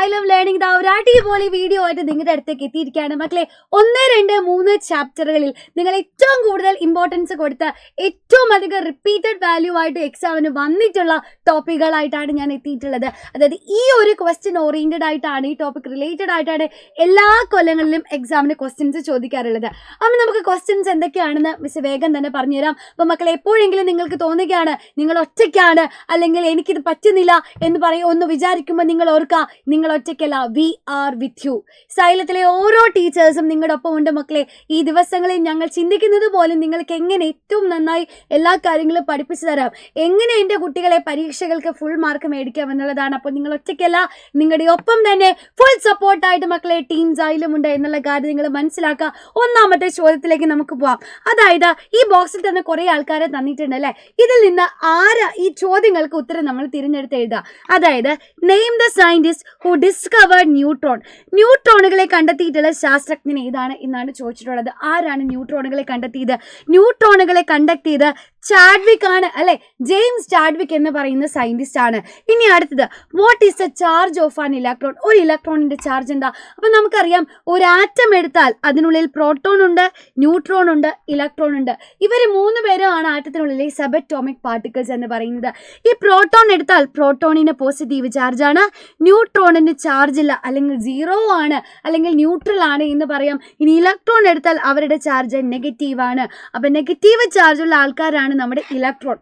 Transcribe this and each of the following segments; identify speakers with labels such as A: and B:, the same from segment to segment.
A: Xylem Learning ഒരു അടിപൊളി video ആയിട്ട് നിങ്ങളുടെ അടുത്തേക്ക് എത്തിയിരിക്കുകയാണ് മക്കളെ. 1, 2, 3 ചാപ്റ്ററുകളിൽ നിങ്ങൾ ഏറ്റവും കൂടുതൽ ഇമ്പോർട്ടൻസ് കൊടുത്ത് ഏറ്റവും അധികം റിപ്പീറ്റഡ് വാല്യൂ ആയിട്ട് എക്സാമിന് വന്നിട്ടുള്ള ടോപ്പിക്കുകളായിട്ടാണ് ഞാൻ എത്തിയിട്ടുള്ളത്. അതായത് ഈ ഒരു ക്വസ്റ്റ്യൻ ഓറിയന്റഡ് ആയിട്ടാണ്, ഈ ടോപ്പിക് റിലേറ്റഡ് ആയിട്ടാണ് എല്ലാ കൊല്ലങ്ങളിലും എക്സാമിന് ക്വസ്റ്റ്യൻസ് ചോദിക്കാറുള്ളത്. അപ്പം നമുക്ക് ക്വസ്റ്റ്യൻസ് എന്തൊക്കെയാണെന്ന് മിസ് വേഗം തന്നെ പറഞ്ഞുതരാം. അപ്പം മക്കളെ, എപ്പോഴെങ്കിലും നിങ്ങൾക്ക് തോന്നുകയാണ് നിങ്ങൾ ഒറ്റയ്ക്കാണ് അല്ലെങ്കിൽ എനിക്കിത് പറ്റുന്നില്ല എന്ന് ഒന്ന് വിചാരിക്കുമ്പോൾ നിങ്ങൾ ഓർക്കുക, നിങ്ങൾ ഒറ്റയ്ക്കല്ല, വി ആർ വിത്ത് യു. സൈലത്തിലെ ഓരോ ടീച്ചേഴ്സും നിങ്ങളുടെ ഒപ്പം ഉണ്ട് മക്കളെ. ഈ ദിവസങ്ങളിൽ ഞങ്ങൾ ചിന്തിക്കുന്നത് പോലും നിങ്ങൾക്ക് എങ്ങനെ ഏറ്റവും നന്നായി എല്ലാ കാര്യങ്ങളും പഠിപ്പിച്ചു തരാം, എങ്ങനെ എൻ്റെ കുട്ടികളെ പരീക്ഷകൾക്ക് ഫുൾ മാർക്ക് മേടിക്കാം എന്നുള്ളതാണ്. അപ്പോൾ നിങ്ങൾ ഒറ്റയ്ക്കല്ല, നിങ്ങളുടെ ഒപ്പം തന്നെ ഫുൾ സപ്പോർട്ടായിട്ട് മക്കളെ ടീം Xylem ഉണ്ട് എന്നുള്ള കാര്യം നിങ്ങൾ മനസ്സിലാക്കുക. ഒന്നാമത്തെ ചോദ്യത്തിലേക്ക് നമുക്ക് പോവാം. അതായത് ഈ ബോക്സിൽ തന്നെ കുറേ ആൾക്കാരെ തന്നിട്ടുണ്ട് അല്ലേ. ഇതിൽ നിന്ന് ഈ ചോദ്യങ്ങൾക്ക് ഉത്തരം നമ്മൾ തിരഞ്ഞെടുത്ത് എഴുതുക. അതായത് name the scientist who discovered neutron. ന്യൂട്രോണുകളെ കണ്ടെത്തിയിട്ടുള്ള ശാസ്ത്രജ്ഞൻ ഏതാണ് എന്നാണ് ചോദിച്ചിട്ടുള്ളത്. ആരാണ് ന്യൂട്രോണുകളെ കണ്ടെത്തിയത്? ന്യൂട്രോണുകളെ കണ്ടെത്തിയത് ചാഡ്വിക് ആണ് അല്ലെ. ജെയിംസ് ചാഡ്വിക് എന്ന് പറയുന്ന സയന്റിസ്റ്റ് ആണ്. ഇനി അടുത്തത്, what is the charge of an electron? ഒരു ഇലക്ട്രോണിന്റെ ചാർജ് എന്താ? അപ്പൊ നമുക്കറിയാം, ഒരു ആറ്റം എടുത്താൽ അതിനുള്ളിൽ പ്രോട്ടോൺ ഉണ്ട്, ന്യൂട്രോൺ ഉണ്ട്, ഇലക്ട്രോൺ ഉണ്ട്. ഇവർ 3 പേരുമാണ് ആറ്റത്തിനുള്ളിലെ സബറ്റോമിക് പാർട്ടിക്കിൾസ് എന്ന് പറയുന്നത്. ഈ പ്രോട്ടോൺ എടുത്താൽ പ്രോട്ടോണിന് പോസിറ്റീവ് ചാർജ് ആണ്, ന്യൂട്രോണിന് ചാർജ് ഇല്ല, അല്ലെങ്കിൽ 0 ആണ്, അല്ലെങ്കിൽ ന്യൂട്രൽ ആണ് എന്ന് പറയാം. ഇനി ഇലക്ട്രോൺ എടുത്താൽ അവരുടെ ചാർജ് നെഗറ്റീവ് ആണ്. അപ്പൊ നെഗറ്റീവ് ചാർജ് ഉള്ള ആൾക്കാരാണ് നമ്മുടെ ഇലക്ട്രോൺ.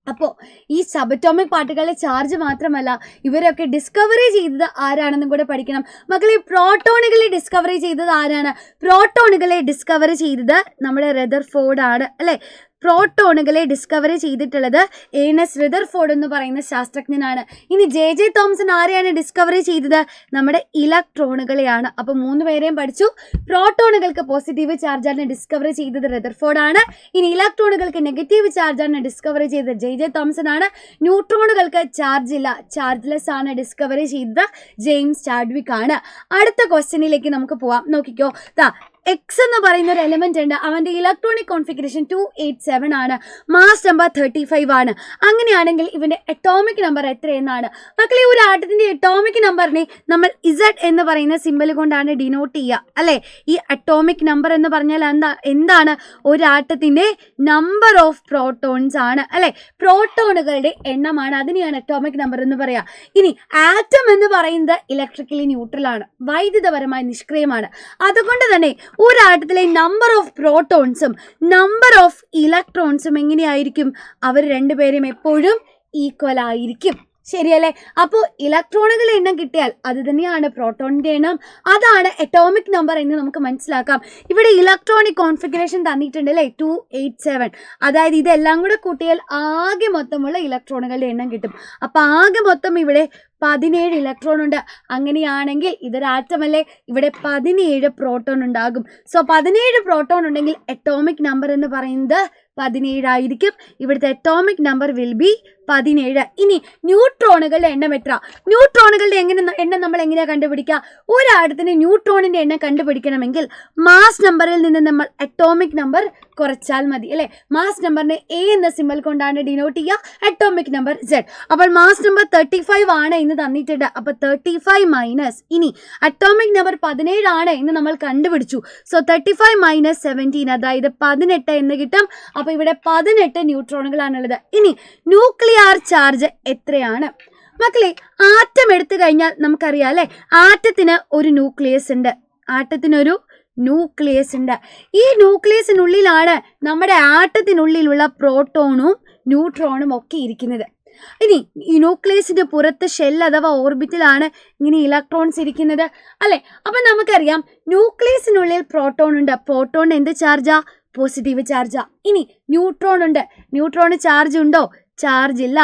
A: അപ്പോൾ ഈ സബറ്റോമിക് പാർട്ടിക്കിളിലെ ചാർജ് മാത്രമല്ല, ഇവരൊക്കെ ഡിസ്കവറി ചെയ്തത് ആരാണെന്നും കൂടെ പഠിക്കണം മക്കളെ. പ്രോട്ടോണുകളെ ഡിസ്കവറി ചെയ്തത് ആരാണ്? പ്രോട്ടോണുകളെ ഡിസ്കവറി ചെയ്തത് നമ്മുടെ റദർഫോർഡ് ആണ് അല്ലേ. പ്രോട്ടോണുകളെ ഡിസ്കവറി ചെയ്തിട്ടുള്ളത് ഏണസ്റ്റ് റദർഫോർഡ് എന്ന് പറയുന്ന ശാസ്ത്രജ്ഞനാണ്. ഇനി ജെ തോംസൺ ആരെയാണ് ഡിസ്കവറി ചെയ്തത്? നമ്മുടെ ഇലക്ട്രോണുകളെയാണ്. അപ്പോൾ 3 പേരെയും പഠിച്ചു. പ്രോട്ടോണുകൾക്ക് പോസിറ്റീവ് ചാർജാണ് ഡിസ്കവറി ചെയ്തത് റദർഫോർഡ് ആണ്. ഇനി ഇലക്ട്രോണുകൾക്ക് നെഗറ്റീവ് ചാർജാണ് ഡിസ്കവറി ചെയ്തത് ജെ തോംസൺ ആണ്. ന്യൂട്രോണുകൾക്ക് ചാർജ് ഇല്ല, ചാർജ്ലെസ് ആണ് ഡിസ്കവറി ചെയ്തത് ജെയിംസ് ചാഡ്വിക് ആണ്. അടുത്ത ക്വസ്റ്റ്യനിലേക്ക് നമുക്ക് പോവാം. നോക്കിക്കോ, എക്സ് എന്ന് പറയുന്ന ഒരു എലിമെന്റ് ഉണ്ട്. അവന്റെ ഇലക്ട്രോണിക് കോൺഫിഗറേഷൻ 287 ആണ്, മാസ് നമ്പർ 35 ആണ്. അങ്ങനെയാണെങ്കിൽ ഇവന്റെ അറ്റോമിക് നമ്പർ എത്രയെന്നാണ് മക്കളെ. ഒരു ആറ്റത്തിന്റെ അറ്റോമിക് നമ്പറിനെ നമ്മൾ ഇസഡ് എന്ന് പറയുന്ന സിമ്പൽ കൊണ്ടാണ് ഡിനോട്ട് ചെയ്യുക അല്ലെ. ഈ അറ്റോമിക് നമ്പർ എന്ന് പറഞ്ഞാൽ എന്താണ്? ഒരു ആറ്റത്തിന്റെ നമ്പർ ഓഫ് പ്രോട്ടോൺസ് ആണ് അല്ലെ. പ്രോട്ടോണുകളുടെ എണ്ണമാണ്, അതിനെയാണ് അറ്റോമിക് നമ്പർ എന്ന് പറയാ. ഇനി ആറ്റം എന്ന് പറയുന്നത് ഇലക്ട്രിക്കലി ന്യൂട്രൽ ആണ്, വൈദ്യുതപരമായി നിഷ്ക്രിയമാണ്. അതുകൊണ്ട് തന്നെ ഒരു ആറ്റത്തിലെ നമ്പർ ഓഫ് പ്രോട്ടോൺസും നമ്പർ ഓഫ് ഇലക്ട്രോൺസും എങ്ങനെയായിരിക്കും? അവർ 2 പേരും എപ്പോഴും ഈക്വൽ ആയിരിക്കും. ശരിയല്ലേ? അപ്പോൾ ഇലക്ട്രോണുകളുടെ എണ്ണം കിട്ടിയാൽ അത് തന്നെയാണ് പ്രോട്ടോണിന്റെ എണ്ണം, അതാണ് അറ്റോമിക് നമ്പർ എന്ന് നമുക്ക് മനസ്സിലാക്കാം. ഇവിടെ ഇലക്ട്രോണിക് കോൺഫിഗറേഷൻ തന്നിട്ടുണ്ട് അല്ലേ, 287. അതായത് ഇതെല്ലാം കൂടെ കൂട്ടിയാൽ ആകെ മൊത്തമുള്ള ഇലക്ട്രോണുകളുടെ എണ്ണം കിട്ടും. അപ്പോൾ ആകെ മൊത്തം ഇവിടെ 17 ഇലക്ട്രോൺ ഉണ്ട്. അങ്ങനെയാണെങ്കിൽ ഇതൊരു ആറ്റമല്ലേ, ഇവിടെ 17 പ്രോട്ടോൺ ഉണ്ടാകും. സോ 17 പ്രോട്ടോൺ ഉണ്ടെങ്കിൽ അറ്റോമിക് നമ്പർ എന്ന് പറയുന്നത് 17 ആയിരിക്കും. ഇവിടുത്തെ അറ്റോമിക് നമ്പർ വിൽ ബി 17. ഇനി ന്യൂട്രോണുകളുടെ എണ്ണം എത്ര? ന്യൂട്രോണുകളുടെ എണ്ണം നമ്മൾ എങ്ങനെയാണ് കണ്ടുപിടിക്കുക? ഒരു ആറ്റത്തിന് ന്യൂട്രോണിന്റെ എണ്ണം കണ്ടുപിടിക്കണമെങ്കിൽ മാസ് നമ്പറിൽ നിന്ന് നമ്മൾ അറ്റോമിക് നമ്പർ കുറച്ചാൽ മതി അല്ലേ. മാസ് നമ്പറിനെ എ എന്ന സിമ്പൽ കൊണ്ടാണ് ഡിനോട്ട് ചെയ്യുക, അറ്റോമിക് നമ്പർ Z. അപ്പോൾ മാസ് നമ്പർ 35 ആണ് എന്ന് തന്നിട്ടുണ്ട്. അപ്പോൾ 35 മൈനസ്, ഇനി അറ്റോമിക് നമ്പർ 17 ആണ് എന്ന് നമ്മൾ കണ്ടുപിടിച്ചു. സോ 35 - 17, അതായത് 18 എന്ന് കിട്ടും. അപ്പോൾ ഇവിടെ 18 ന്യൂട്രോണുകളാണുള്ളത്. ഇനി ന്യൂക്ലിയർ ചാർജ് എത്രയാണ് മക്കളെ? ആറ്റം എടുത്തു കഴിഞ്ഞാൽ നമുക്കറിയാം അല്ലേ, ആറ്റത്തിന് ഒരു ന്യൂക്ലിയസ് ഉണ്ട്. ആറ്റത്തിനൊരു ന്യൂക്ലിയസ് ഉണ്ട്. ഈ ന്യൂക്ലിയസിനുള്ളിലാണ് നമ്മുടെ ആറ്റത്തിനുള്ളിലുള്ള പ്രോട്ടോണും ന്യൂട്രോണും ഒക്കെ ഇരിക്കുന്നത്. ഇനി ഈ ന്യൂക്ലിയസിന്റെ പുറത്ത് ഷെൽ അഥവാ ഓർബിറ്റിലാണ് ഇങ്ങനെ ഇലക്ട്രോൺസ് ഇരിക്കുന്നത് അല്ലെ. അപ്പൊ നമുക്കറിയാം ന്യൂക്ലിയസിനുള്ളിൽ പ്രോട്ടോൺ ഉണ്ട്. പ്രോട്ടോണിന് എന്ത് ചാർജാ? പോസിറ്റീവ് ചാർജാ. ഇനി ന്യൂട്രോൺ ഉണ്ട്. ന്യൂട്രോണ് ചാർജ് ഉണ്ടോ? ചാർജ് ഇല്ല,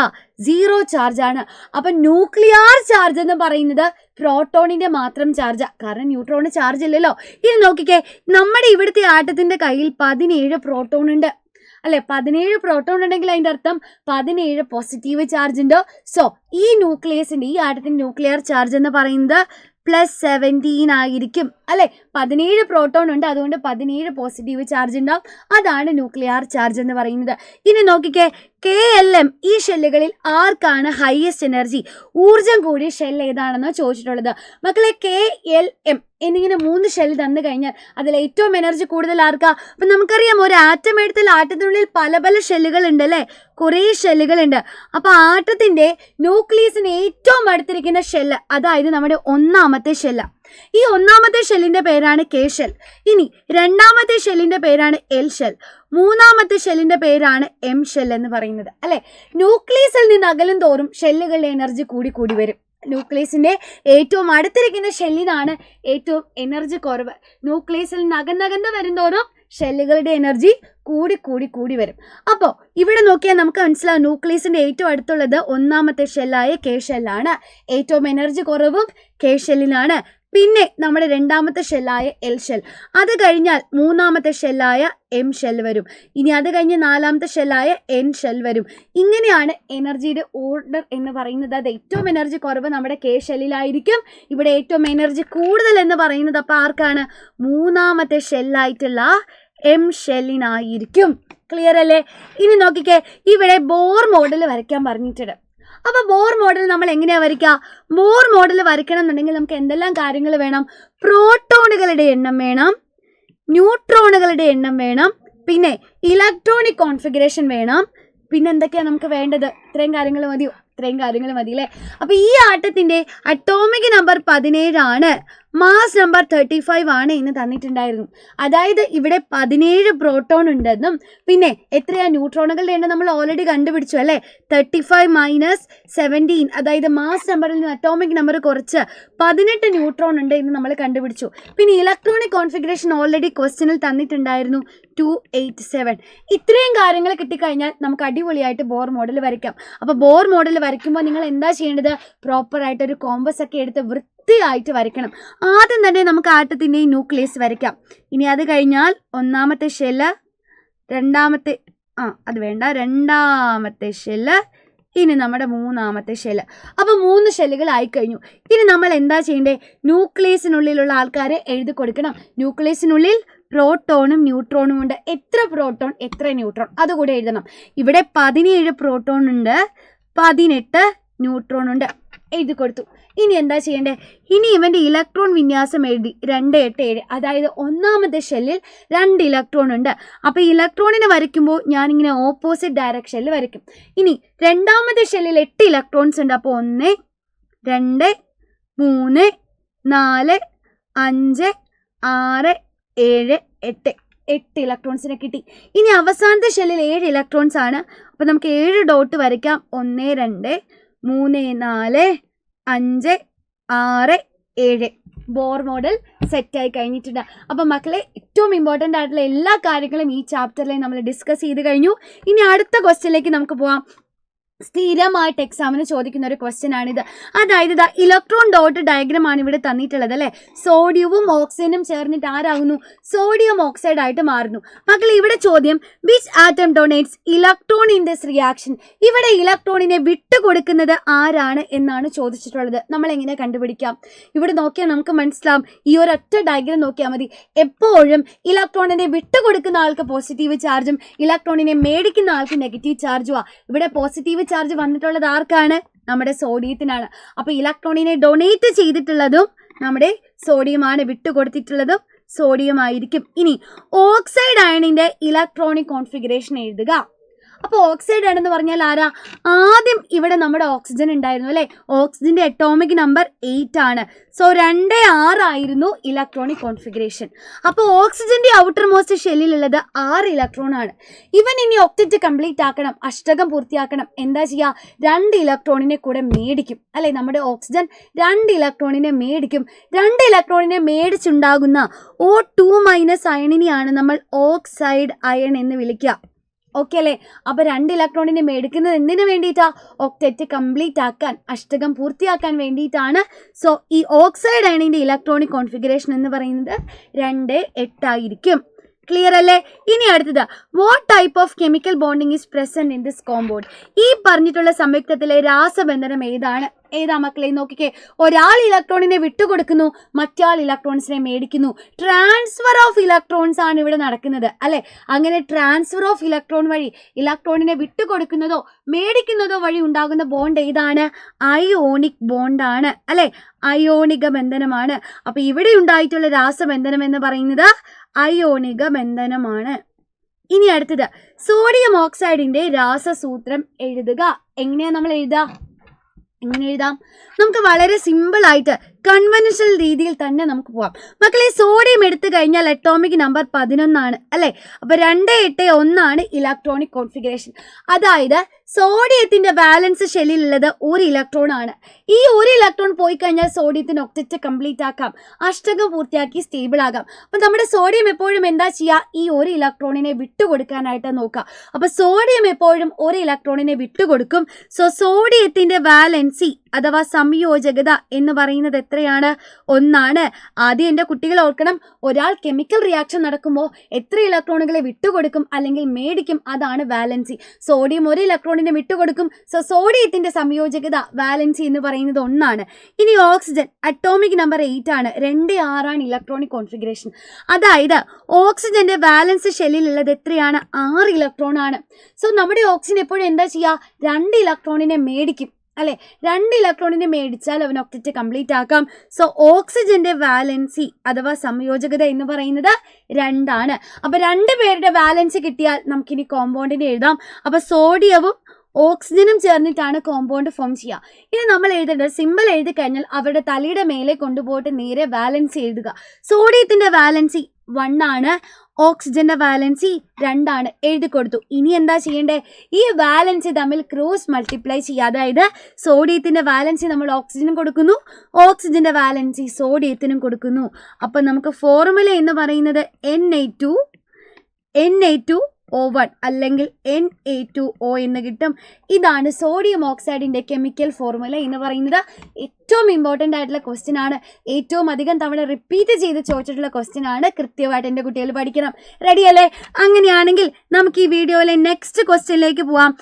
A: 0 ചാർജ് ആണ്. അപ്പൊ ന്യൂക്ലിയർ ചാർജ് എന്ന് പറയുന്നത് പ്രോട്ടോണിന്റെ മാത്രം ചാർജാ, കാരണം ന്യൂട്രോണ് ചാർജ് ഇല്ലല്ലോ. ഇനി നോക്കിക്കേ, നമ്മുടെ ഇവിടുത്തെ ആറ്റത്തിന്റെ കയ്യിൽ 17 പ്രോട്ടോൺ ഉണ്ട് അല്ലെ. 17 പ്രോട്ടോൺ ഉണ്ടെങ്കിൽ അതിന്റെ അർത്ഥം 17 പോസിറ്റീവ് ചാർജ് ഉണ്ട്. സോ ഈ ന്യൂക്ലിയസിന്റെ, ഈ ആറ്റത്തിന്റെ ന്യൂക്ലിയർ ചാർജ് എന്ന് പറയുന്നത് +17 ആയിരിക്കും അല്ലെ. 17 പ്രോട്ടോൺ ഉണ്ട്, അതുകൊണ്ട് 17 പോസിറ്റീവ് ചാർജ് ഉണ്ടാവും. അതാണ് ന്യൂക്ലിയർ ചാർജ് എന്ന് പറയുന്നത്. ഇനി നോക്കിക്കേ, KLM ഈ ഷെല്ലുകളിൽ ആർക്കാണ് ഹയസ്റ്റ് എനർജി, ഊർജം കൂടിയ ഷെൽ ഏതാണെന്ന് ചോദിച്ചിട്ടുള്ളത്. മക്കളെ KLM എന്നിങ്ങനെ 3 ഷെല്ല് തന്നു കഴിഞ്ഞാൽ അതിൽ ഏറ്റവും എനർജി കൂടുതൽ ആർക്കാ? അപ്പം നമുക്കറിയാം ഒരു ആറ്റം എടുത്താൽ ആറ്റത്തിനുള്ളിൽ പല പല ഷെല്ലുകൾ ഉണ്ട് അല്ലേ, കുറേ ഷെല്ലുകൾ ഉണ്ട്. അപ്പോൾ ആറ്റത്തിൻ്റെ ന്യൂക്ലിയസിന് ഏറ്റവും അടുത്തിരിക്കുന്ന ഷെല്ല്, അതായത് നമ്മുടെ ഒന്നാമത്തെ ഷെല്ല്. ഈ ഒന്നാമത്തെ ഷെല്ലിൻ്റെ പേരാണ് K ഷെൽ. ഇനി രണ്ടാമത്തെ ഷെല്ലിൻ്റെ പേരാണ് L ഷെൽ. മൂന്നാമത്തെ ഷെല്ലിൻ്റെ പേരാണ് M ഷെൽ എന്ന് പറയുന്നത് അല്ലേ. ന്യൂക്ലിയസിൽ നിന്ന് അകലും തോറും ഷെല്ലുകളുടെ എനർജി കൂടി കൂടി വരും. ന്യൂക്ലിയസിൻ്റെ ഏറ്റവും അടുത്തിരിക്കുന്ന ഷെല്ലിനാണ് ഏറ്റവും എനർജി കുറവ്. ന്യൂക്ലിയസിൽ നിന്ന് അകന്നകന്ന് വരുന്തോറും ഷെല്ലുകളുടെ എനർജി കൂടി കൂടി കൂടി വരും. അപ്പോൾ ഇവിടെ നോക്കിയാൽ നമുക്ക് മനസ്സിലാവും ന്യൂക്ലിയസിൻ്റെ ഏറ്റവും അടുത്തുള്ളത് ഒന്നാമത്തെ ഷെല്ലായ K ഷെല്ലാണ്. ഏറ്റവും എനർജി കുറവും K ഷെല്ലിനാണ്. പിന്നെ നമ്മുടെ രണ്ടാമത്തെ ഷെല്ലായ L ഷെൽ. അത് കഴിഞ്ഞാൽ മൂന്നാമത്തെ ഷെല്ലായ M ഷെൽ വരും. ഇനി അത് കഴിഞ്ഞ് നാലാമത്തെ ഷെല്ലായ N ഷെൽ വരും. ഇങ്ങനെയാണ് എനർജിയുടെ ഓർഡർ എന്ന് പറയുന്നത്. അത് ഏറ്റവും എനർജി കുറവ് നമ്മുടെ K ഷെല്ലിലായിരിക്കും. ഇവിടെ ഏറ്റവും എനർജി കൂടുതൽ എന്ന് പറയുന്നത് അപ്പോൾ ആർക്കാണ്? മൂന്നാമത്തെ ഷെല്ലായിട്ടുള്ള M ഷെല്ലിനായിരിക്കും. ക്ലിയർ അല്ലേ? ഇനി നോക്കിക്കേ, ഇവിടെ ബോർ മോഡൽ വരയ്ക്കാൻ പറഞ്ഞിട്ടുണ്ട്. അപ്പോൾ ബോർ മോഡൽ നമ്മൾ എങ്ങനെയാണ് വരയ്ക്കുക? ബോർ മോഡൽ വരയ്ക്കണം എന്നുണ്ടെങ്കിൽ നമുക്ക് എന്തെല്ലാം കാര്യങ്ങൾ വേണം? പ്രോട്ടോണുകളുടെ എണ്ണം വേണം, ന്യൂട്രോണുകളുടെ എണ്ണം വേണം, പിന്നെ ഇലക്ട്രോണിക് കോൺഫിഗറേഷൻ വേണം. പിന്നെ എന്തൊക്കെയാണ് നമുക്ക് വേണ്ടത്? ഇത്രയും കാര്യങ്ങൾ മതിയോ? ഇത്രയും കാര്യങ്ങൾ മതി അല്ലേ. അപ്പോൾ ഈ ആറ്റത്തിൻ്റെ അറ്റോമിക് നമ്പർ 17 ആണ്, മാസ് നമ്പർ 35 ആണ് എന്ന് തന്നിട്ടുണ്ടായിരുന്നു. അതായത് ഇവിടെ 17 പ്രോട്ടോൺ ഉണ്ടെന്നും പിന്നെ എത്രയാ ന്യൂട്രോണുകളുടെ എണ്ണം നമ്മൾ ഓൾറെഡി കണ്ടുപിടിച്ചു അല്ലേ. 35 - 17, അതായത് മാസ് നമ്പറിൽ നിന്ന് അറ്റോമിക് നമ്പർ കുറച്ച് 18 ന്യൂട്രോൺ ഉണ്ട് എന്ന് നമ്മൾ കണ്ടുപിടിച്ചു. പിന്നെ ഇലക്ട്രോണിക് കോൺഫിഗറേഷൻ ഓൾറെഡി ക്വസ്റ്റ്യനിൽ തന്നിട്ടുണ്ടായിരുന്നു, 287. ഇത്രയും കാര്യങ്ങൾ കിട്ടിക്കഴിഞ്ഞാൽ നമുക്ക് അടിപൊളിയായിട്ട് ബോർ മോഡൽ വരയ്ക്കാം. അപ്പോൾ ബോർ മോഡൽ വരയ്ക്കുമ്പോൾ നിങ്ങൾ എന്താ ചെയ്യേണ്ടത്? പ്രോപ്പറായിട്ടൊരു കോമ്പസ് ഒക്കെ എടുത്ത് വൃത്തിയായിട്ട് വരയ്ക്കണം. ആദ്യം തന്നെ നമുക്ക് ആറ്റത്തിൻ്റെ ന്യൂക്ലിയസ് വരയ്ക്കാം. ഇനി അത് കഴിഞ്ഞാൽ ഒന്നാമത്തെ ഷെല്ല്, രണ്ടാമത്തെ ഷെല്ല്, ഇനി നമ്മുടെ മൂന്നാമത്തെ ഷെല്ല്. അപ്പോൾ 3 ഷെല്ലുകൾ ആയിക്കഴിഞ്ഞു. ഇനി നമ്മൾ എന്താ ചെയ്യേണ്ടത്? ന്യൂക്ലിയസിനുള്ളിലുള്ള ആൾക്കാരെ എഴുതി കൊടുക്കണം. ന്യൂക്ലിയസിനുള്ളിൽ പ്രോട്ടോണും ന്യൂട്രോണും ഉണ്ട്. എത്ര പ്രോട്ടോൺ എത്ര ന്യൂട്രോൺ അതുകൂടെ എഴുതണം. ഇവിടെ 17 പ്രോട്ടോൺ ഉണ്ട്, 18 ന്യൂട്രോൺ ഉണ്ട്. എഴുതി കൊടുത്തു. ഇനി എന്താ ചെയ്യേണ്ടത്? ഇനി ഇവൻ്റെ ഇലക്ട്രോൺ വിന്യാസം എഴുതി 287. അതായത് ഒന്നാമത്തെ ഷെല്ലിൽ 2 ഇലക്ട്രോൺ ഉണ്ട്. അപ്പോൾ ഇലക്ട്രോണിനെ വരയ്ക്കുമ്പോൾ ഞാനിങ്ങനെ ഓപ്പോസിറ്റ് ഡയറക്ഷനിൽ വരയ്ക്കും. ഇനി രണ്ടാമത്തെ ഷെല്ലിൽ 8 ഇലക്ട്രോൺസ് ഉണ്ട്. അപ്പോൾ 1 2 3 4 5 6 7 8 ഇലക്ട്രോൺസിനെ കിട്ടി. ഇനി അവസാനത്തെ ഷെല്ലിൽ 7 ഇലക്ട്രോൺസ് ആണ്. അപ്പോൾ നമുക്ക് 7 ഡോട്ട് വരയ്ക്കാം. 1 2 3 4 5 6 7. ബോർ മോഡൽ സെറ്റായി കഴിഞ്ഞിട്ടുണ്ട്. അപ്പോൾ മക്കളെ, ഏറ്റവും ഇമ്പോർട്ടൻ്റ് ആയിട്ടുള്ള എല്ലാ കാര്യങ്ങളും ഈ ചാപ്റ്ററിൽ നമ്മൾ ഡിസ്കസ് ചെയ്ത് കഴിഞ്ഞു. ഇനി അടുത്ത ക്വസ്റ്റ്യനിലേക്ക് നമുക്ക് പോവാം. സ്ഥിരമായിട്ട് എക്സാമിന് ചോദിക്കുന്ന ഒരു ക്വസ്റ്റ്യൻ ആണിത്. അതായത് ഇലക്ട്രോൺ ഡോട്ട് ഡയഗ്രാം ആണ് ഇവിടെ തന്നിട്ടുള്ളത് അല്ലേ. സോഡിയവും ഓക്സിജനും ചേർന്നിട്ട് ആരാകുന്നു? സോഡിയം ഓക്സൈഡ് ആയിട്ട് മാറുന്നു. മക്കൾ, ഇവിടെ ചോദ്യം which atom donates electron in this reaction. ഇവിടെ ഇലക്ട്രോണിനെ വിട്ടുകൊടുക്കുന്നത് ആരാണ് എന്നാണ് ചോദിച്ചിട്ടുള്ളത്. നമ്മൾ എങ്ങനെ കണ്ടുപിടിക്കാം? ഇവിടെ നോക്കിയാൽ നമുക്ക് മനസ്സിലാവും. ഈ ഒരൊറ്റ ഡയഗ്രാം നോക്കിയാൽ മതി. എപ്പോഴും ഇലക്ട്രോണിനെ വിട്ടുകൊടുക്കുന്ന ആൾക്ക് പോസിറ്റീവ് ചാർജും ഇലക്ട്രോണിനെ മേടിക്കുന്ന ആൾക്ക് നെഗറ്റീവ് ചാർജുമാണ്. ഇവിടെ പോസിറ്റീവ് ചാർജ് വന്നിട്ടുള്ളത് ആർക്കാണ്? നമ്മുടെ സോഡിയത്തിനാണ്. അപ്പോൾ ഇലക്ട്രോണിനെ ഡൊണേറ്റ് ചെയ്തിട്ടുള്ളതും നമ്മുടെ സോഡിയമാണ്, വിട്ടുകൊടുത്തിട്ടുള്ളതും സോഡിയം ആയിരിക്കും. ഇനി ഓക്സൈഡ് അയണിന്റെ ഇലക്ട്രോണിക് കോൺഫിഗറേഷൻ എഴുതുക. അപ്പോൾ ഓക്സൈഡ് ആണെന്ന് പറഞ്ഞാൽ ആരാ? ആദ്യം ഇവിടെ നമ്മുടെ ഓക്സിജൻ ഉണ്ടായിരുന്നു അല്ലേ. ഓക്സിജന്റെ അറ്റോമിക് നമ്പർ 8 ആണ്. സോ 2 6 ആയിരുന്നു ഇലക്ട്രോണിക് കോൺഫിഗറേഷൻ. അപ്പോൾ ഓക്സിജന്റെ ഔട്ടർ മോസ്റ്റ് ഷെല്ലിലുള്ളത് 6 ഇലക്ട്രോൺ ആണ്. ഇവൻ ഇനി ഒക്ടറ്റ് കംപ്ലീറ്റ് ആക്കണം, അഷ്ടകം പൂർത്തിയാക്കണം. എന്താ ചെയ്യുക? 2 ഇലക്ട്രോണിനെ കൂടെ മേടിക്കും അല്ലേ. നമ്മുടെ ഓക്സിജൻ 2 ഇലക്ട്രോണിനെ മേടിക്കും. 2 ഇലക്ട്രോണിനെ മേടിച്ചുണ്ടാകുന്ന O2- അയണിനെയാണ് നമ്മൾ ഓക്സൈഡ് അയൺ എന്ന് വിളിക്കുക. ഓക്കെ അല്ലേ. അപ്പോൾ 2 ഇലക്ട്രോണിനെ മേടിക്കുന്നത് എന്തിനു വേണ്ടിയിട്ടാ? ഒക്ടറ്റ് കംപ്ലീറ്റ് ആക്കാൻ, അഷ്ടകം പൂർത്തിയാക്കാൻ വേണ്ടിയിട്ടാണ്. സോ ഈ ഓക്സൈഡ് അയണിന്റെ ഇലക്ട്രോണിക് കോൺഫിഗറേഷൻ എന്ന് പറയുന്നത് 2 8 ആയിരിക്കും. ക്ലിയർ അല്ലേ? ഇനി അടുത്തത്, what type of chemical bonding is present in this compound. ഈ പറഞ്ഞിട്ടുള്ള സംയുക്തത്തിലെ രാസബന്ധനം ഏതാണ് ഏതാ മക്കളെ? നോക്കിക്കേ, ഒരാൾ ഇലക്ട്രോണിനെ വിട്ടുകൊടുക്കുന്നു, മറ്റാൾ ഇലക്ട്രോൺസിനെ മേടിക്കുന്നു. ട്രാൻസ്ഫർ ഓഫ് ഇലക്ട്രോൺസ് ആണ് ഇവിടെ നടക്കുന്നത് അല്ലെ. അങ്ങനെ ട്രാൻസ്ഫർ ഓഫ് ഇലക്ട്രോൺ വഴി ഇലക്ട്രോണിനെ വിട്ടുകൊടുക്കുന്നതോ മേടിക്കുന്നതോ വഴി ഉണ്ടാകുന്ന ബോണ്ട് ഏതാണ്? അയോണിക് ബോണ്ടാണ് അല്ലെ, അയോണിക ബന്ധനമാണ്. അപ്പൊ ഇവിടെ ഉണ്ടായിട്ടുള്ള രാസബന്ധനം എന്ന് പറയുന്നത് അയോണിക ബന്ധനമാണ്. ഇനി അടുത്തത്, സോഡിയം ഓക്സൈഡിന്റെ രാസസൂത്രം എഴുതുക. എങ്ങനെയാ നമ്മൾ എഴുതാം? എങ്ങനെ എഴുതാം? നമുക്ക് വളരെ സിമ്പിൾ ആയിട്ട് കൺവെൻഷണൽ രീതിയിൽ തന്നെ നമുക്ക് പോവാം. മക്കളെ, സോഡിയം എടുത്തു കഴിഞ്ഞാൽ അറ്റോമിക് നമ്പർ 11 അല്ലെ. അപ്പൊ 281 ഇലക്ട്രോണിക് കോൺഫിഗറേഷൻ. അതായത് സോഡിയത്തിന്റെ വാലൻസ് ഷെല്ലിലുള്ളത് ഒരു ഇലക്ട്രോൺ ആണ്. ഈ ഒരു ഇലക്ട്രോൺ പോയി കഴിഞ്ഞാൽ സോഡിയത്തിന് ഒക്ടറ്റ് കംപ്ലീറ്റ് ആക്കാം, അഷ്ടകം പൂർത്തിയാക്കി സ്റ്റേബിൾ ആകാം. അപ്പൊ നമ്മുടെ സോഡിയം എപ്പോഴും എന്താ ചെയ്യുക? ഈ ഒരു ഇലക്ട്രോണിനെ വിട്ടുകൊടുക്കാനായിട്ട് നോക്കുക. അപ്പൊ സോഡിയം എപ്പോഴും ഒരു ഇലക്ട്രോണിനെ വിട്ടുകൊടുക്കും. സോ സോഡിയത്തിന്റെ വാലൻസി അഥവാ സംയോജകത എന്ന് പറയുന്നത് എത്രയാണ്? 1. ആദ്യം എൻ്റെ കുട്ടികൾ ഓർക്കണം, ഒരാൾ കെമിക്കൽ റിയാക്ഷൻ നടക്കുമ്പോൾ എത്ര ഇലക്ട്രോണുകളെ വിട്ടുകൊടുക്കും അല്ലെങ്കിൽ മേടിക്കും, അതാണ് വാലൻസി. സോഡിയം ഒരു ഇലക്ട്രോണിനെ വിട്ടുകൊടുക്കും. സോ സോഡിയത്തിന്റെ സംയോജകത വാലൻസി എന്ന് പറയുന്നത് 1. ഇനി ഓക്സിജൻ അറ്റോമിക് നമ്പർ 8 ആണ്, 2 ഇലക്ട്രോണിക് കോൺഫിഗറേഷൻ. അതായത് ഓക്സിജന്റെ വാലൻസ് ഷെല്ലിലുള്ളത് എത്രയാണ്? 6 ഇലക്ട്രോൺ ആണ്. സോ നമ്മുടെ ഓക്സിജൻ എപ്പോഴും എന്താ ചെയ്യുക? 2 ഇലക്ട്രോണിനെ മേടിക്കും അല്ലെ. 2 ഇലക്ട്രോണിനെ മേടിച്ചാൽ അവൻ ഒക്ടറ്റ് കംപ്ലീറ്റ് ആക്കാം. സോ ഓക്സിജന്റെ വാലൻസി അഥവാ സംയോജകത എന്ന് പറയുന്നത് 2. അപ്പൊ 2 പേരുടെ വാലൻസി കിട്ടിയാൽ നമുക്കിനി കോമ്പൗണ്ടിനെ എഴുതാം. അപ്പൊ സോഡിയവും ഓക്സിജനും ചേർന്നിട്ടാണ് കോമ്പൗണ്ട് ഫോം ചെയ്യുക. ഇനി നമ്മൾ എഴുതേണ്ടത്, സിമ്പിൾ എഴുതി കഴിഞ്ഞാൽ അവരുടെ തലയുടെ മേലെ കൊണ്ടുപോയിട്ട് നേരെ വാലൻസി എഴുതുക. സോഡിയത്തിന്റെ വാലൻസി 1 ആണ്, ഓക്സിജന്റെ വാലൻസി 2 എഴുതി കൊടുത്തു. ഇനി എന്താ ചെയ്യേണ്ടത്? ഈ വാലൻസി തമ്മിൽ ക്രോസ് മൾട്ടിപ്ലൈ ചെയ്യുക. അതായത് സോഡിയത്തിന്റെ വാലൻസി നമ്മൾ ഓക്സിജനും കൊടുക്കുന്നു, ഓക്സിജന്റെ വാലൻസി സോഡിയത്തിനും കൊടുക്കുന്നു. അപ്പൊ നമുക്ക് ഫോർമുല എന്ന് പറയുന്നത് Na2O1 അല്ലെങ്കിൽ Na2O എന്ന് കിട്ടും. ഇതാണ് സോഡിയം ഓക്സൈഡിന്റെ കെമിക്കൽ ഫോർമുല എന്ന് പറയുന്നത്. ഏറ്റവും ഇമ്പോർട്ടൻ്റ് ആയിട്ടുള്ള ക്വസ്റ്റ്യൻ ആണ്, ഏറ്റവും അധികം തവണ റിപ്പീറ്റ് ചെയ്ത് ചോദിച്ചിട്ടുള്ള ക്വസ്റ്റ്യൻ ആണ്. കൃത്യമായിട്ട് എൻ്റെ കുട്ടികൾ പഠിക്കണം. റെഡി അല്ലേ? അങ്ങനെയാണെങ്കിൽ നമുക്ക് ഈ വീഡിയോയിലെ നെക്സ്റ്റ് ക്വസ്റ്റ്യനിലേക്ക് പോവാം.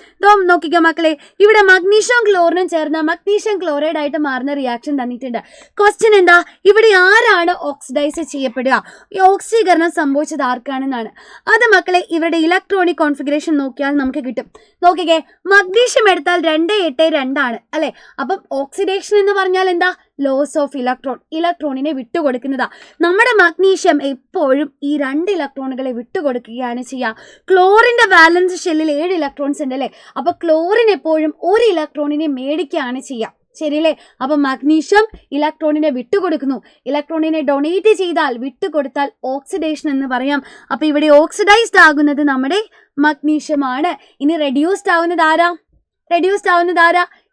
A: നോക്കിക്കോ മക്കളെ, ഇവിടെ മഗ്നീഷ്യം ക്ലോറിനും ചേർന്ന് മഗ്നീഷ്യം ക്ലോറൈഡ് ആയിട്ട് മാറുന്ന റിയാക്ഷൻ തന്നിട്ടുണ്ട്. ക്വസ്റ്റ്യൻ എന്താ? ഇവിടെ ആരാണ് ഓക്സിഡൈസ് ചെയ്യപ്പെടുക? ഈ ഓക്സീകരണം സംഭവിച്ചത് ആർക്കാണെന്നാണ്. അത് മക്കളെ ഇവരുടെ ഇലക്ട്രോണിക് കോൺഫിഗറേഷൻ നോക്കിയാൽ നമുക്ക് കിട്ടും. നോക്കിക്കേ, മഗ്നീഷ്യം എടുത്താൽ 282 ആണ് അല്ലെ. അപ്പം ഓക്സിഡേഷൻ എന്ന് പറഞ്ഞാൽ എന്താ? ലോസ് ഓഫ് ഇലക്ട്രോൺ, ഇലക്ട്രോണിനെ വിട്ടുകൊടുക്കുന്നതാ. നമ്മുടെ മഗ്നീഷ്യം എപ്പോഴും ഈ 2 ഇലക്ട്രോണുകളെ വിട്ടുകൊടുക്കുകയാണ് ചെയ്യുക. ക്ലോറിന്റെ വാലൻസ് ഷെല്ലിൽ 7 ഇലക്ട്രോൺസ് ഉണ്ട് അല്ലേ. അപ്പൊ ക്ലോറിൻ എപ്പോഴും ഒരു ഇലക്ട്രോണിനെ മേടിക്കുകയാണ് ചെയ്യുക. ശരിയല്ലേ? അപ്പൊ മഗ്നീഷ്യം ഇലക്ട്രോണിനെ വിട്ടുകൊടുക്കുന്നു. ഇലക്ട്രോണിനെ ഡൊണേറ്റ് ചെയ്താൽ, വിട്ടുകൊടുത്താൽ ഓക്സിഡേഷൻ എന്ന് പറയാം. അപ്പൊ ഇവിടെ ഓക്സിഡൈസ്ഡ് ആകുന്നത് നമ്മുടെ മഗ്നീഷ്യമാണ്. ഇനി റെഡ്യൂസ്ഡ് ആവുന്നത് ആരാ?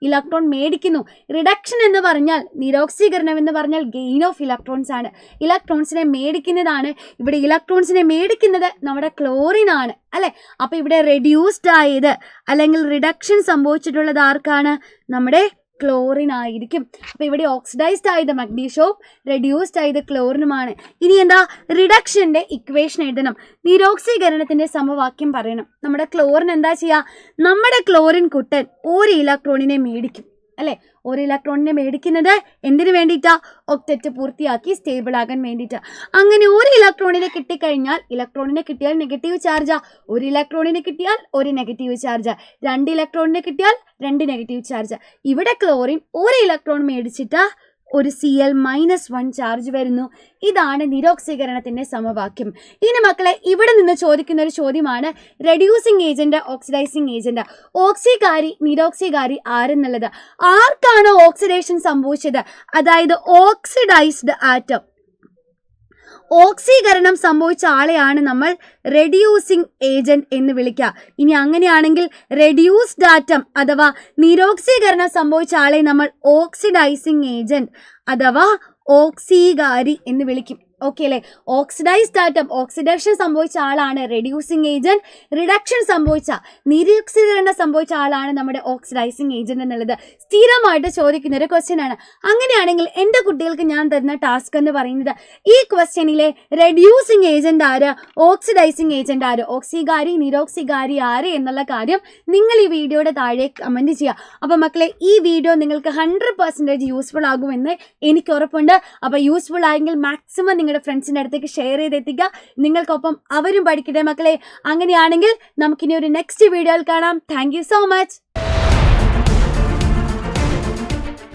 A: ഇലക്ട്രോൺ മേടിക്കുന്നു. റിഡക്ഷൻ എന്ന് പറഞ്ഞാൽ, നിരോക്സീകരണം എന്ന് പറഞ്ഞാൽ ഗെയിൻ ഓഫ് ഇലക്ട്രോൺസ് ആണ്. ഇലക്ട്രോൺസിനെ മേടിക്കുന്നതാണ്. ഇവിടെ ഇലക്ട്രോൺസിനെ മേടിക്കുന്നത് നമ്മുടെ ക്ലോറിൻ ആണ് അല്ലെ. അപ്പൊ ഇവിടെ റെഡ്യൂസ്ഡ് ആയത് അല്ലെങ്കിൽ റിഡക്ഷൻ സംഭവിച്ചിട്ടുള്ളത് ആർക്കാണ്? നമ്മുടെ ക്ലോറിൻ ആയിരിക്കും. അപ്പൊ ഇവിടെ ഓക്സിഡൈസ്ഡ് ആയത് മഗ്നീഷ്യവും റെഡ്യൂസ്ഡ് ആയത് ക്ലോറിനുമാണ്. ഇനി എന്താ? റിഡക്ഷന്റെ ഇക്വേഷൻ എഴുതണം, നിരോക്സീകരണത്തിന്റെ സമവാക്യം പറയണം. നമ്മുടെ ക്ലോറിൻ എന്താ ചെയ്യുക? നമ്മുടെ ക്ലോറിൻ കുട്ടൻ ഒരു ഇലക്ട്രോണിനെ മേടിക്കും അല്ലെ. ഒരു ഇലക്ട്രോണിനെ മേടിക്കുന്നത് എന്തിനു വേണ്ടിയിട്ടാ? ഒക്ടറ്റ് പൂർത്തിയാക്കി സ്റ്റേബിൾ ആകാൻ വേണ്ടിയിട്ട്. അങ്ങനെ ഒരു ഇലക്ട്രോണിനെ കിട്ടിക്കഴിഞ്ഞാൽ, ഇലക്ട്രോണിനെ കിട്ടിയാൽ നെഗറ്റീവ് ചാർജാ, ഒരു ഇലക്ട്രോണിനെ കിട്ടിയാൽ ഒരു നെഗറ്റീവ് ചാർജ്, 2 ഇലക്ട്രോണിനെ കിട്ടിയാൽ 2 നെഗറ്റീവ് ചാർജ്. ഇവിടെ ക്ലോറിൻ ഒരു ഇലക്ട്രോൺ മേടിച്ചിട്ട് ഒരു Cl-1 ചാർജ് വരുന്നു. ഇതാണ് നിരോക്സീകരണത്തിന്റെ സമവാക്യം. ഇനി മക്കളെ ഇവിടെ നിന്ന് ചോദിക്കുന്ന ഒരു ചോദ്യമാണ് റെഡ്യൂസിങ് ഏജന്റ്, ഓക്സിഡൈസിങ് ഏജന്റ്. ഓക്സികാരി, നിരോക്സികാരി ആരെന്നുള്ളത്. ആർക്കാണ് ഓക്സിഡേഷൻ സംഭവിച്ചത്? അതായത് ഓക്സിഡൈസ്ഡ് ആറ്റം, ഓക്സീകരണം സംഭവിച്ച ആളെയാണ് നമ്മൾ റെഡ്യൂസിങ് ഏജന്റ് എന്ന് വിളിക്കുക. ഇനി അങ്ങനെയാണെങ്കിൽ റെഡ്യൂസ്ഡ് ആറ്റം അഥവാ നിരോക്സീകരണം സംഭവിച്ച ആളെ നമ്മൾ ഓക്സിഡൈസിങ് ഏജന്റ് അഥവാ ഓക്സീകാരി എന്ന് വിളിക്കും. ഓക്കെ അല്ലേ? ഓക്സിഡൈസ്ഡ് ആറ്റം, ഓക്സിഡേഷൻ സംഭവിച്ച ആളാണ് റെഡ്യൂസിങ് ഏജന്റ്. റിഡക്ഷൻ സംഭവിച്ച, നിരീക്ഷീകരണം സംഭവിച്ച ആളാണ് നമ്മുടെ ഓക്സിഡൈസിങ് ഏജന്റ് എന്നുള്ളത് സ്ഥിരമായിട്ട് ചോദിക്കുന്ന ഒരു ക്വസ്റ്റ്യൻ ആണ്. അങ്ങനെയാണെങ്കിൽ എൻ്റെ കുട്ടികൾക്ക് ഞാൻ തരുന്ന ടാസ്ക് എന്ന് പറയുന്നത് ഈ ക്വസ്റ്റ്യനിലെ റെഡ്യൂസിങ് ഏജന്റ് ആര്, ഓക്സിഡൈസിങ് ഏജന്റ് ആര്, ഓക്സിഗാരി നിരോക്സിഗാരി ആര് എന്നുള്ള കാര്യം നിങ്ങൾ ഈ വീഡിയോയുടെ താഴെ കമൻറ്റ് ചെയ്യുക. അപ്പോൾ മക്കളെ, ഈ വീഡിയോ നിങ്ങൾക്ക് 100% യൂസ്ഫുൾ ആകുമെന്ന് എനിക്ക് ഉറപ്പുണ്ട്. അപ്പോൾ യൂസ്ഫുൾ ആയെങ്കിൽ മാക്സിമം നിങ്ങളുടെ ഫ്രണ്ട്സിൻ്റെ അടുത്തേക്ക് ഷെയർ ചെയ്തെത്തിക്കുക. നിങ്ങൾക്കൊപ്പം അവരും പഠിക്കട്ടെ മക്കളെ. അങ്ങനെയാണെങ്കിൽ നമുക്കിനി ഒരു നെക്സ്റ്റ് വീഡിയോയിൽ കാണാം. Thank you so much.